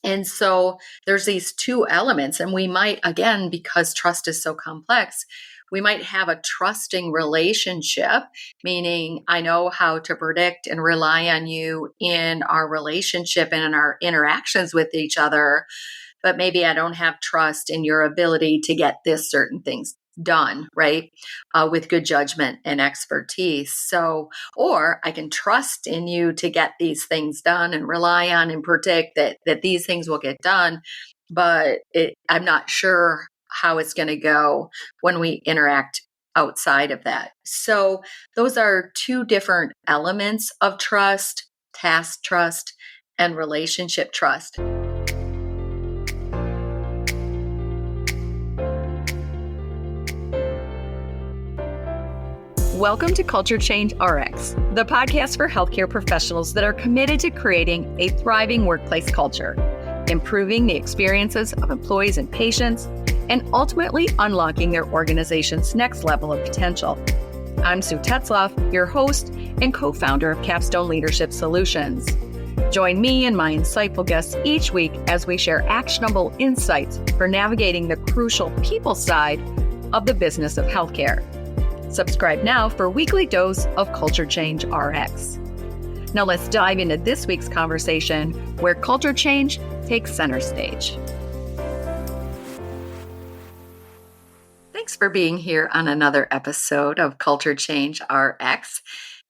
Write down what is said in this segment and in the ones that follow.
And so there's these two elements, and we might, again, because trust is so complex, we might have a trusting relationship, meaning I know how to predict and rely on you in our relationship and in our interactions with each other, but maybe I don't have trust in your ability to get this certain things done, right? With good judgment and expertise. So, or I can trust in you to get these things done and rely on and predict that these things will get done, but I'm not sure how it's going to go when we interact outside of that. So those are two different elements of trust: task trust and relationship trust. Welcome to Culture Change RX, the podcast for healthcare professionals that are committed to creating a thriving workplace culture, improving the experiences of employees and patients, and ultimately unlocking their organization's next level of potential. I'm Sue Tetzlaff, your host and co-founder of Capstone Leadership Solutions. Join me and my insightful guests each week as we share actionable insights for navigating the crucial people side of the business of healthcare. Subscribe now for a weekly dose of Culture Change RX. Now let's dive into this week's conversation where culture change takes center stage. Thanks for being here on another episode of Culture Change RX.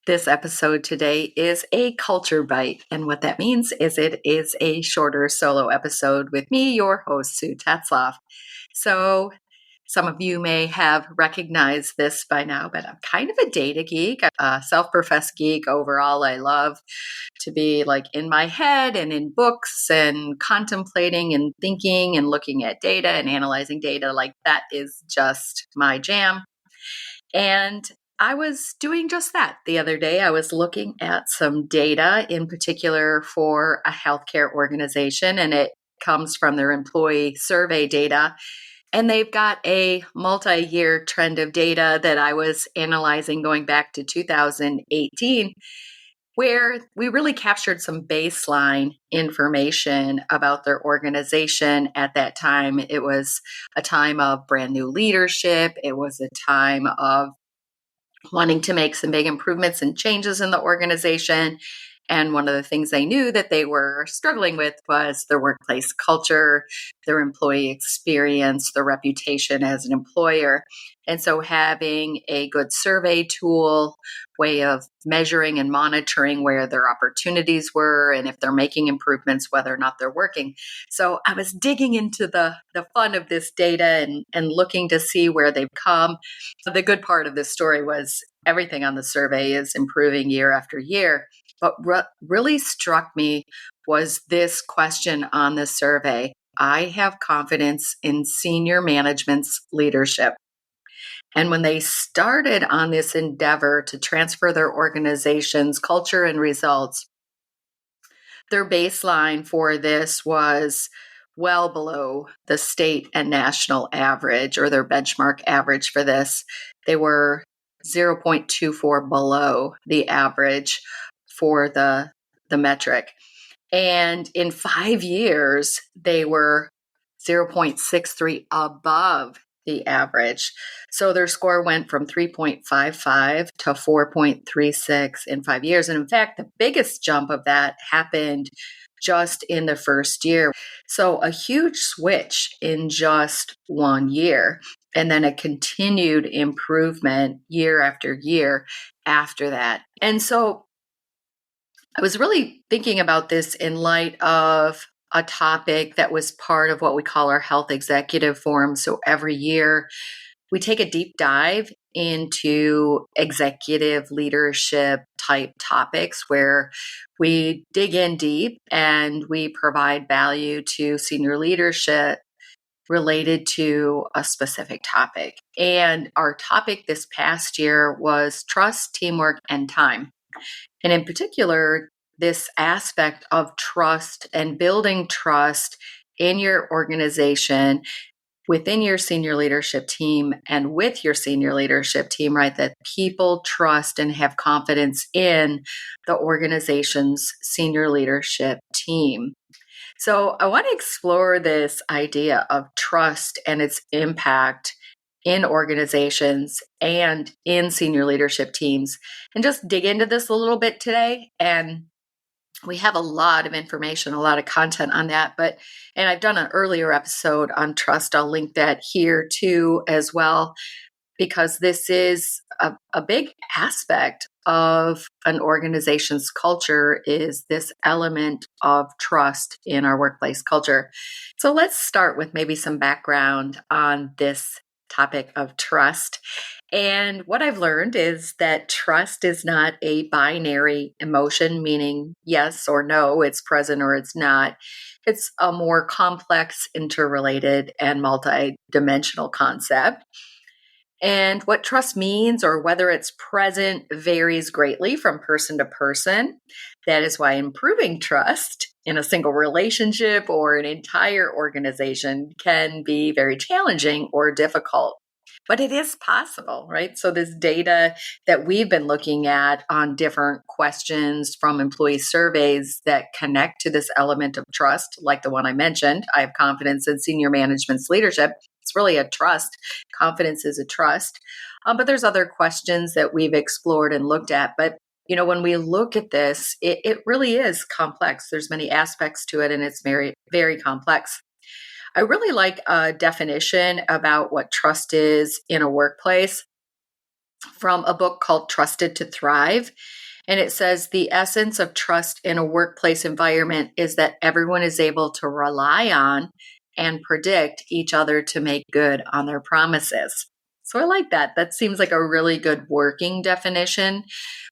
This episode today is a Culture Byte, and what that means is it is a shorter solo episode with me, your host, Sue Tetzlaff. So some of you may have recognized this by now, but I'm kind of a data geek, a self-professed geek overall. I love to be like in my head and in books and contemplating and thinking and looking at data and analyzing data. Like that is just my jam. And I was doing just that the other day. I was looking at some data in particular for a healthcare organization, and it comes from their employee survey data. And they've got a multi-year trend of data that I was analyzing going back to 2018, where we really captured some baseline information about their organization at that time. It was a time of brand new leadership. It was a time of wanting to make some big improvements and changes in the organization. And one of the things they knew that they were struggling with was their workplace culture, their employee experience, their reputation as an employer. And so having a good survey tool, way of measuring and monitoring where their opportunities were and if they're making improvements, whether or not they're working. So I was digging into the fun of this data and looking to see where they've come. The good part of this story was everything on the survey is improving year after year. But what really struck me was this question on the survey: I have confidence in senior management's leadership. And when they started on this endeavor to transfer their organization's culture and results, their baseline for this was well below the state and national average, or their benchmark average for this. They were 0.24 below the average for the metric. And in 5 years, they were 0.63 above the average. So their score went from 3.55 to 4.36 in 5 years. And in fact, the biggest jump of that happened just in the first year. So a huge switch in just 1 year, and then a continued improvement year after year after that. And so I was really thinking about this in light of a topic that was part of what we call our Health Executive Forum. So every year we take a deep dive into executive leadership type topics where we dig in deep and we provide value to senior leadership related to a specific topic. And our topic this past year was trust, teamwork, and time. And in particular, this aspect of trust and building trust in your organization, within your senior leadership team, and with your senior leadership team, right? That people trust and have confidence in the organization's senior leadership team. So I want to explore this idea of trust and its impact in organizations and in senior leadership teams and just dig into this a little bit today. And we have a lot of information, a lot of content on that. And I've done an earlier episode on trust. I'll link that here too as well, because this is a big aspect of an organization's culture is this element of trust in our workplace culture. So let's start with maybe some background on this topic of trust. And what I've learned is that trust is not a binary emotion, meaning yes or no, it's present or it's not. It's a more complex, interrelated, and multidimensional concept. And what trust means or whether it's present varies greatly from person to person. That is why improving trust in a single relationship or an entire organization can be very challenging or difficult. But it is possible, right? So, this data that we've been looking at on different questions from employee surveys that connect to this element of trust, like the one I mentioned, I have confidence in senior management's leadership. It's really a trust. Confidence is a trust. But there's other questions that we've explored and looked at. But when we look at this, it really is complex. There's many aspects to it, and it's very, very complex. I really like a definition about what trust is in a workplace from a book called Trusted to Thrive. And it says the essence of trust in a workplace environment is that everyone is able to rely on and predict each other to make good on their promises. So I like that. That seems like a really good working definition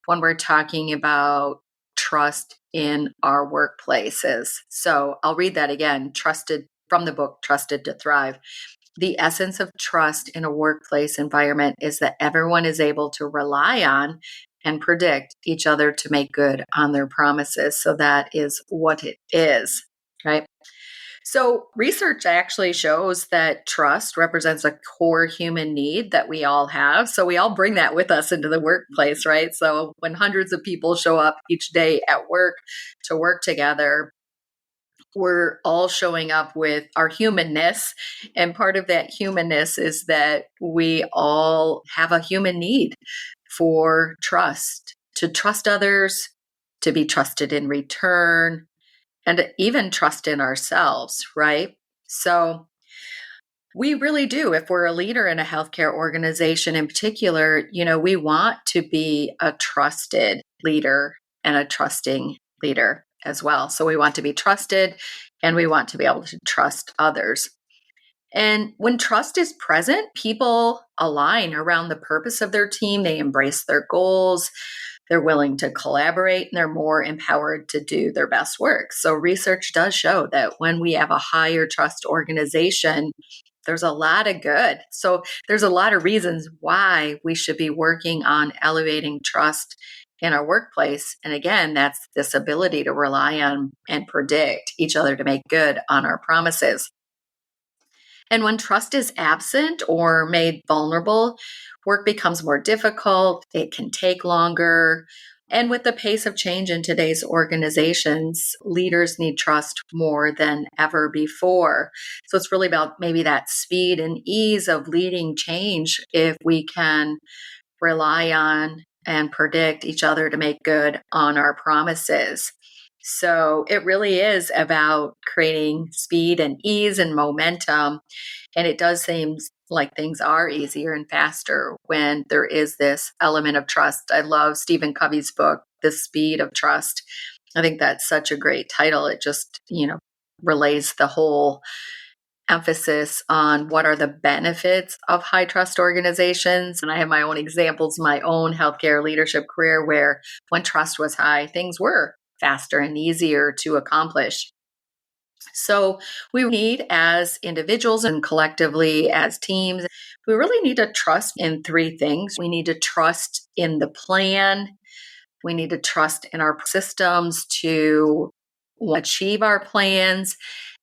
when we're talking about trust in our workplaces. So I'll read that again, trusted from the book Trusted to Thrive. The essence of trust in a workplace environment is that everyone is able to rely on and predict each other to make good on their promises. So that is what it is, right? So research actually shows that trust represents a core human need that we all have. So we all bring that with us into the workplace, right? So when hundreds of people show up each day at work to work together, we're all showing up with our humanness. And part of that humanness is that we all have a human need for trust, to trust others, to be trusted in return, and even trust in ourselves, right? So we really do. If we're a leader in a healthcare organization in particular, we want to be a trusted leader and a trusting leader as well. So we want to be trusted and we want to be able to trust others. And when trust is present, people align around the purpose of their team. They embrace their goals. They're willing to collaborate and they're more empowered to do their best work. So research does show that when we have a higher trust organization, there's a lot of good. So there's a lot of reasons why we should be working on elevating trust in our workplace. And again, that's this ability to rely on and predict each other to make good on our promises. And when trust is absent or made vulnerable, work becomes more difficult, it can take longer. And with the pace of change in today's organizations, leaders need trust more than ever before. So it's really about maybe that speed and ease of leading change if we can rely on and predict each other to make good on our promises. So it really is about creating speed and ease and momentum. And it does seem like things are easier and faster when there is this element of trust. I love Stephen Covey's book, The Speed of Trust. I think that's such a great title. It just, relays the whole emphasis on what are the benefits of high trust organizations. And I have my own examples, my own healthcare leadership career, where when trust was high, things were faster and easier to accomplish. So we need, as individuals and collectively as teams, we really need to trust in three things. We need to trust in the plan. We need to trust in our systems to achieve our plans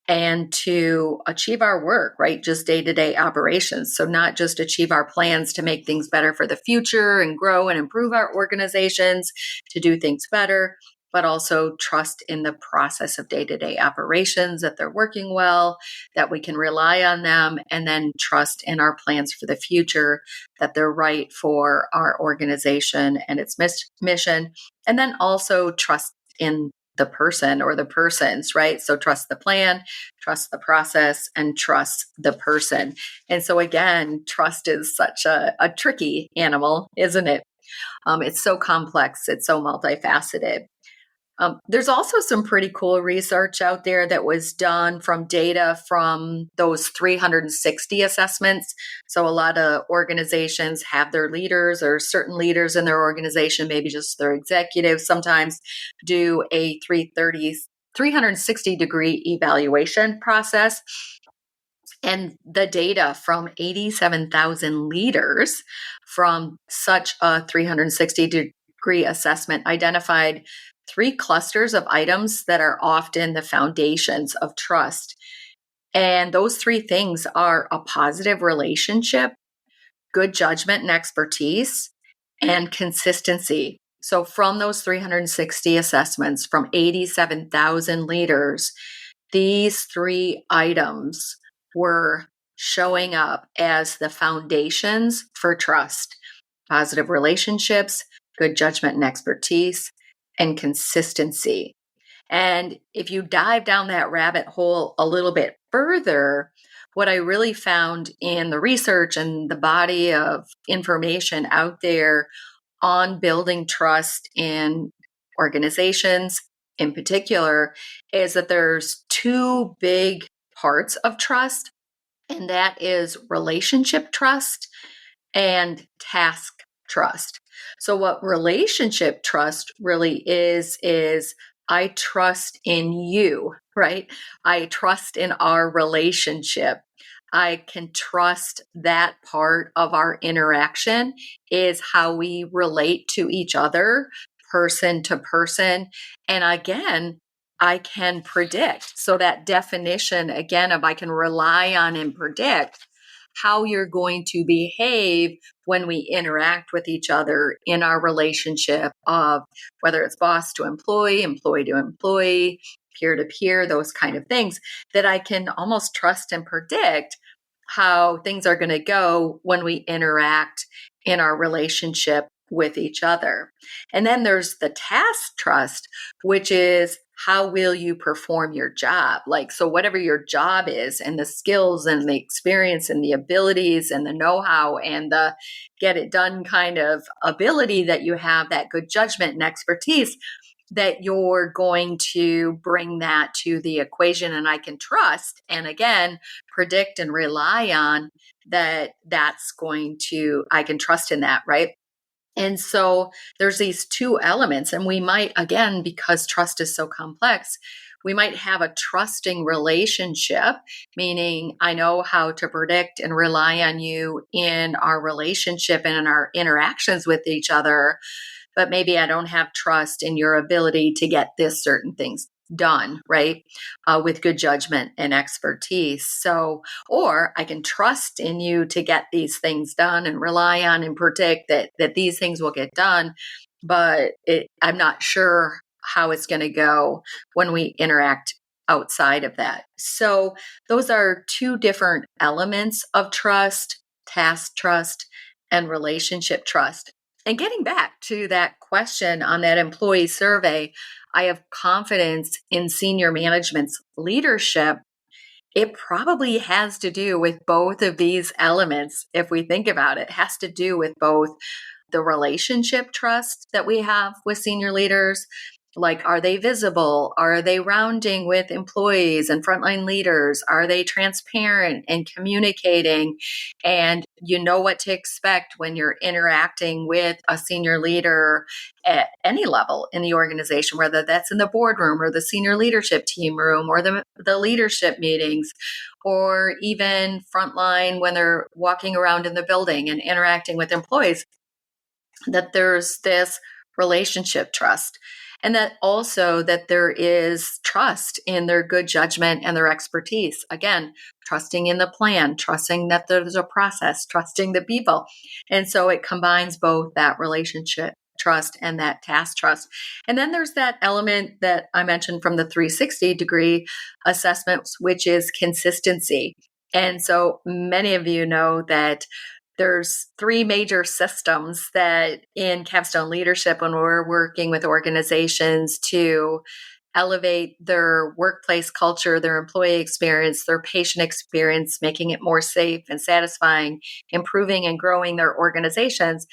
and to achieve our work, right? Just day-to-day operations. So not just achieve our plans to make things better for the future and grow and improve our organizations, to do things better, but also trust in the process of day-to-day operations, that they're working well, that we can rely on them, and then trust in our plans for the future, that they're right for our organization and its mission, and then also trust in the person or the persons, right? So trust the plan, trust the process, and trust the person. And so again, trust is such a tricky animal, isn't it? It's so complex, it's so multifaceted. There's also some pretty cool research out there that was done from data from those 360 assessments. So a lot of organizations have their leaders or certain leaders in their organization, maybe just their executives, sometimes do a 360-degree evaluation process. And the data from 87,000 leaders from such a 360-degree assessment identified three clusters of items that are often the foundations of trust. And those three things are a positive relationship, good judgment and expertise, and consistency. So, from those 360 assessments from 87,000 leaders, these three items were showing up as the foundations for trust: positive relationships, good judgment and expertise, and consistency. And if you dive down that rabbit hole a little bit further, what I really found in the research and the body of information out there on building trust in organizations in particular is that there's two big parts of trust, and that is relationship trust and task trust. So, what relationship trust really is I trust in you, right? I trust in our relationship. I can trust that part of our interaction is how we relate to each other, person to person. And again, I can predict. So, that definition again of I can rely on and predict how you're going to behave when we interact with each other in our relationship of whether it's boss to employee, employee to employee, peer to peer, those kind of things, that I can almost trust and predict how things are going to go when we interact in our relationship with each other. And then there's the task trust, which is how will you perform your job? Like, so whatever your job is and the skills and the experience and the abilities and the know-how and the get it done kind of ability that you have, that good judgment and expertise, that you're going to bring that to the equation, and I can trust and again predict and rely on that I can trust in that, right? And so there's these two elements, and we might, again, because trust is so complex, we might have a trusting relationship, meaning I know how to predict and rely on you in our relationship and in our interactions with each other, but maybe I don't have trust in your ability to get this certain things done, right? With good judgment and expertise. So, or I can trust in you to get these things done and rely on and predict that these things will get done, but I'm not sure how it's going to go when we interact outside of that. So those are two different elements of trust: task trust and relationship trust. And getting back to that question on that employee survey, I have confidence in senior management's leadership. It probably has to do with both of these elements. If we think about it, it has to do with both the relationship trust that we have with senior leaders. Like, are they visible? Are they rounding with employees and frontline leaders? Are they transparent and communicating? And you know what to expect when you're interacting with a senior leader at any level in the organization, whether that's in the boardroom or the senior leadership team room or the leadership meetings, or even frontline when they're walking around in the building and interacting with employees, that there's this relationship trust. And that also that there is trust in their good judgment and their expertise. Again, trusting in the plan, trusting that there's a process, trusting the people. And so it combines both that relationship trust and that task trust. And then there's that element that I mentioned from the 360-degree assessments, which is consistency. And so many of you know that there's three major systems that in Capstone Leadership, when we're working with organizations to elevate their workplace culture, their employee experience, their patient experience, making it more safe and satisfying, improving and growing their organizations,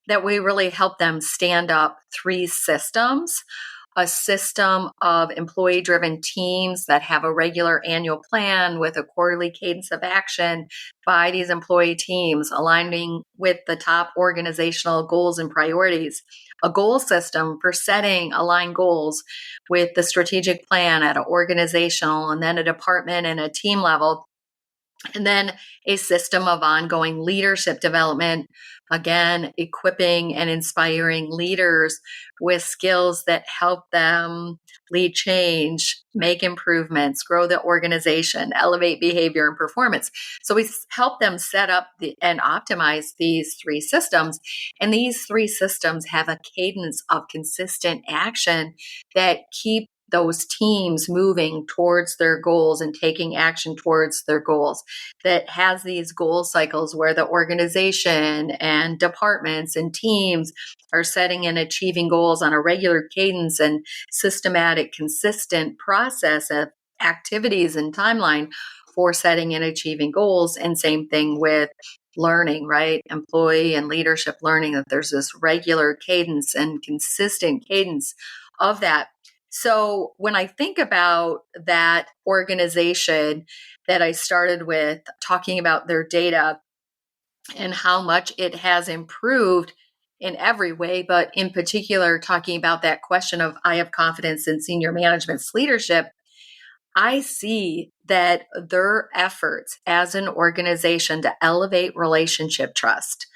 that we really help them stand up three systems. A system of employee driven teams that have a regular annual plan with a quarterly cadence of action by these employee teams, aligning with the top organizational goals and priorities. A goal system for setting aligned goals with the strategic plan at an organizational and then a department and a team level. And then a system of ongoing leadership development, again, equipping and inspiring leaders with skills that help them lead change, make improvements, grow the organization, elevate behavior and performance. So we help them set up and optimize these three systems. And these three systems have a cadence of consistent action that keep those teams moving towards their goals and taking action towards their goals, that has these goal cycles where the organization and departments and teams are setting and achieving goals on a regular cadence and systematic, consistent process of activities and timeline for setting and achieving goals. And same thing with learning, right? Employee and leadership learning, that there's this regular cadence and consistent cadence of that. So when I think about that organization that I started with, talking about their data and how much it has improved in every way, but in particular, talking about that question of I have confidence in senior management's leadership, I see that their efforts as an organization to elevate relationship trust,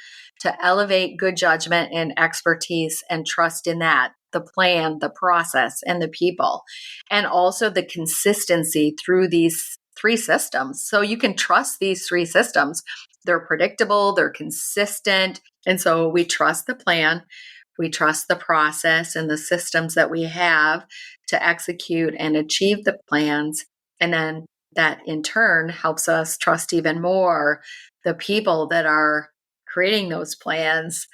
to elevate good judgment and expertise and trust in that, the plan, the process, and the people, and also the consistency through these three systems. So you can trust these three systems. They're predictable, they're consistent. And so we trust the plan, we trust the process and the systems that we have to execute and achieve the plans. And then that in turn helps us trust even more the people that are creating those plans,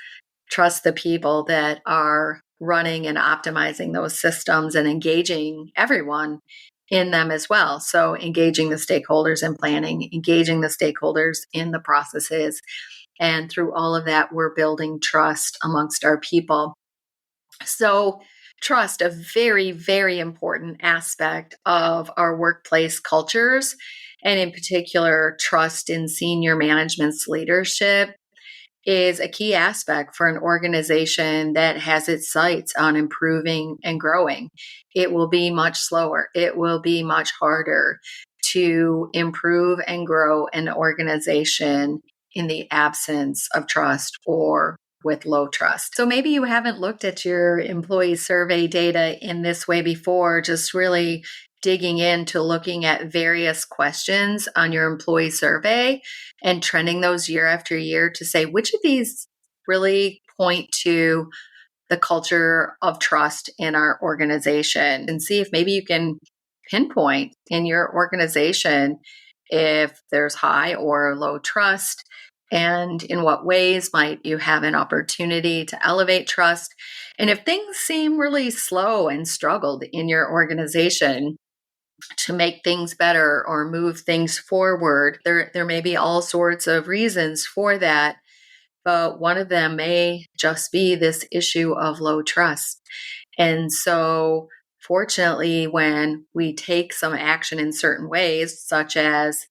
trust the people that are running and optimizing those systems and engaging everyone in them as well. So engaging the stakeholders in planning, engaging the stakeholders in the processes. And through all of that, we're building trust amongst our people. So trust, a very, very important aspect of our workplace cultures, and in particular, trust in senior management's leadership is a key aspect for an organization that has its sights on improving and growing. It will be much slower. It will be much harder to improve and grow an organization in the absence of trust or with low trust. So maybe you haven't looked at your employee survey data in this way before, just really digging into looking at various questions on your employee survey and trending those year after year to say which of these really point to the culture of trust in our organization, and see if maybe you can pinpoint in your organization if there's high or low trust, and in what ways might you have an opportunity to elevate trust. And if things seem really slow and struggled in your organization, to make things better or move things forward, there may be all sorts of reasons for that. But one of them may just be this issue of low trust. And so, fortunately, when we take some action in certain ways, such as,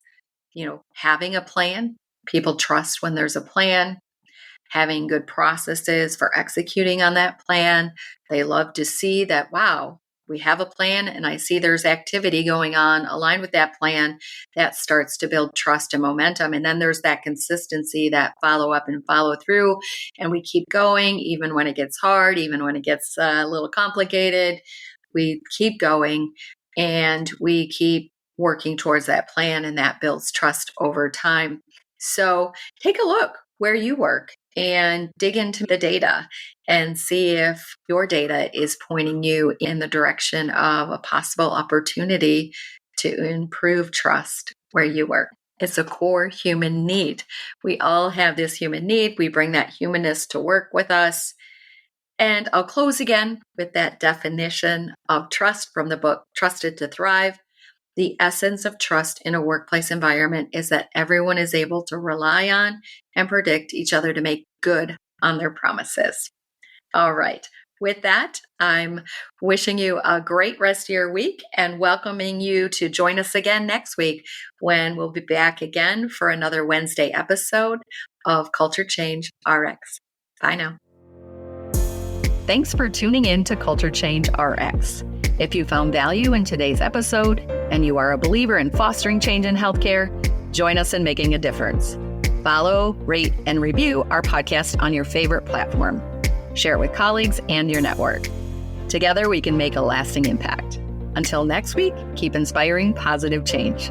having a plan, people trust when there's a plan, having good processes for executing on that plan. They love to see that, wow, we have a plan and I see there's activity going on aligned with that plan. That starts to build trust and momentum. And then there's that consistency, that follow up and follow through. And we keep going, even when it gets hard, even when it gets a little complicated. We keep going and we keep working towards that plan, and that builds trust over time. So take a look where you work and dig into the data and see if your data is pointing you in the direction of a possible opportunity to improve trust where you work. It's a core human need. We all have this human need. We bring that humanness to work with us. And I'll close again with that definition of trust from the book, Trusted to Thrive. The essence of trust in a workplace environment is that everyone is able to rely on and predict each other to make good on their promises. All right. With that, I'm wishing you a great rest of your week and welcoming you to join us again next week when we'll be back again for another Wednesday episode of Culture Change RX. Bye now. Thanks for tuning in to Culture Change RX. If you found value in today's episode and you are a believer in fostering change in healthcare, join us in making a difference. Follow, rate, and review our podcast on your favorite platform. Share it with colleagues and your network. Together, we can make a lasting impact. Until next week, keep inspiring positive change.